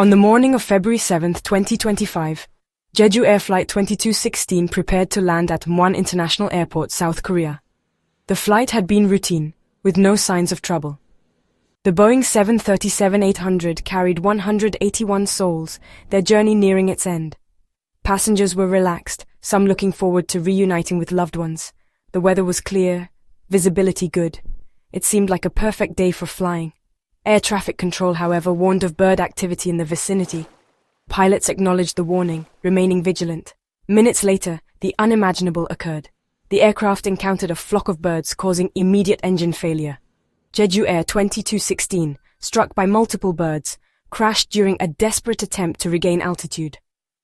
On the morning of February 7, 2025, Jeju Air Flight 2216 prepared to land at Muan International Airport, South Korea. The flight had been routine, with no signs of trouble. The Boeing 737-800 carried 181 souls, their journey nearing its end. Passengers were relaxed, some looking forward to reuniting with loved ones. The weather was clear, visibility good. It seemed like a perfect day for flying. Air traffic control, however, warned of bird activity in the vicinity. Pilots acknowledged the warning, remaining vigilant. Minutes later, the unimaginable occurred. The aircraft encountered a flock of birds, causing immediate engine failure. Jeju Air 2216, struck by multiple birds, crashed during a desperate attempt to regain altitude.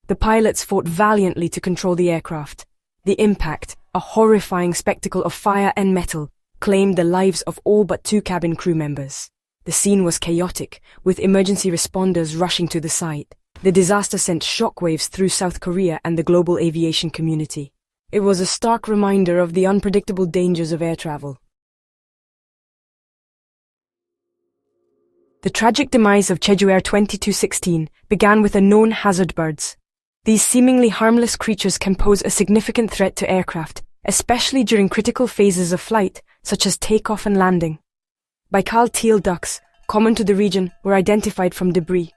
The pilots fought valiantly to control the aircraft. The impact, a horrifying spectacle of fire and metal, claimed the lives of all but 2 cabin crew members. The scene was chaotic, with emergency responders rushing to the site. The disaster sent shockwaves through South Korea and the global aviation community. It was a stark reminder of the unpredictable dangers of air travel. The tragic demise of Jeju Air 2216 began with unknown hazard birds. These seemingly harmless creatures can pose a significant threat to aircraft, especially during critical phases of flight, such as takeoff and landing. Baikal teal ducks, common to the region, were identified from debris.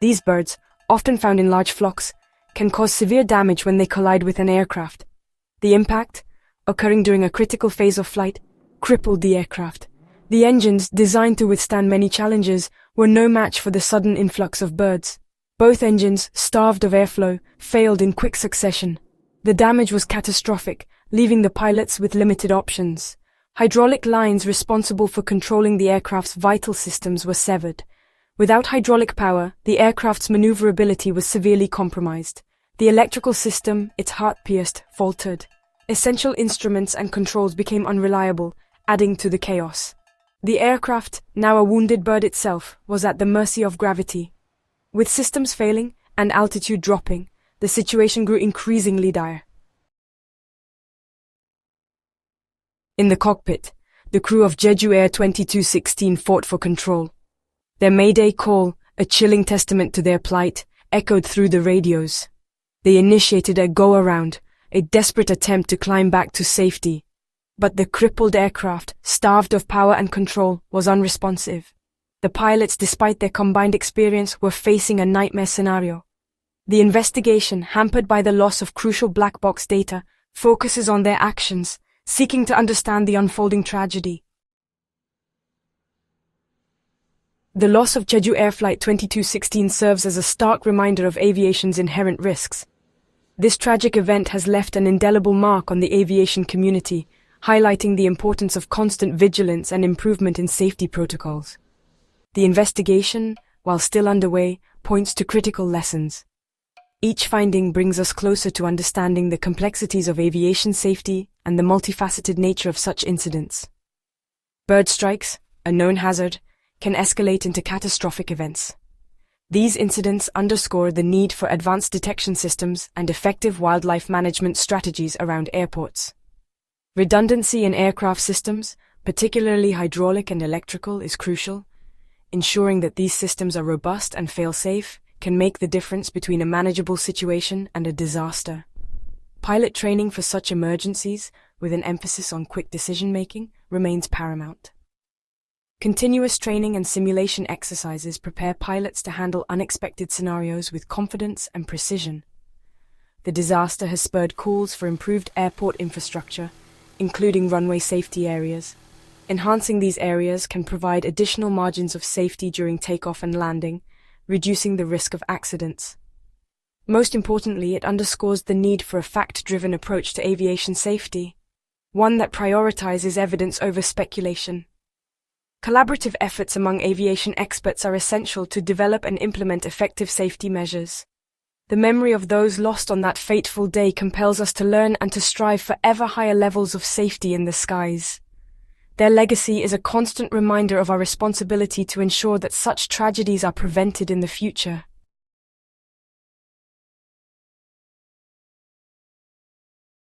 These birds, often found in large flocks, can cause severe damage when they collide with an aircraft. The impact, occurring during a critical phase of flight, crippled the aircraft. The engines, designed to withstand many challenges, were no match for the sudden influx of birds. Both engines, starved of airflow, failed in quick succession. The damage was catastrophic, leaving the pilots with limited options. Hydraulic lines responsible for controlling the aircraft's vital systems were severed. Without hydraulic power, the aircraft's maneuverability was severely compromised. The electrical system, its heart pierced, faltered. Essential instruments and controls became unreliable, adding to the chaos. The aircraft, now a wounded bird itself, was at the mercy of gravity. With systems failing and altitude dropping, the situation grew increasingly dire. In the cockpit, the crew of Jeju Air 2216 fought for control. Their Mayday call, a chilling testament to their plight, echoed through the radios. They initiated a go-around, a desperate attempt to climb back to safety. But the crippled aircraft, starved of power and control, was unresponsive. The pilots, despite their combined experience, were facing a nightmare scenario. The investigation, hampered by the loss of crucial black box data, focuses on their actions, seeking to understand the unfolding tragedy. The loss of Jeju Air Flight 2216 serves as a stark reminder of aviation's inherent risks. This tragic event has left an indelible mark on the aviation community, highlighting the importance of constant vigilance and improvement in safety protocols. The investigation, while still underway, points to critical lessons. Each finding brings us closer to understanding the complexities of aviation safety and the multifaceted nature of such incidents. Bird strikes, a known hazard, can escalate into catastrophic events. These incidents underscore the need for advanced detection systems and effective wildlife management strategies around airports. Redundancy in aircraft systems, particularly hydraulic and electrical, is crucial. Ensuring that these systems are robust and fail-safe can make the difference between a manageable situation and a disaster. Pilot training for such emergencies, with an emphasis on quick decision-making, remains paramount. Continuous training and simulation exercises prepare pilots to handle unexpected scenarios with confidence and precision. The disaster has spurred calls for improved airport infrastructure, including runway safety areas. Enhancing these areas can provide additional margins of safety during takeoff and landing, reducing the risk of accidents. Most importantly, it underscores the need for a fact-driven approach to aviation safety, one that prioritizes evidence over speculation. Collaborative efforts among aviation experts are essential to develop and implement effective safety measures. The memory of those lost on that fateful day compels us to learn and to strive for ever higher levels of safety in the skies. Their legacy is a constant reminder of our responsibility to ensure that such tragedies are prevented in the future.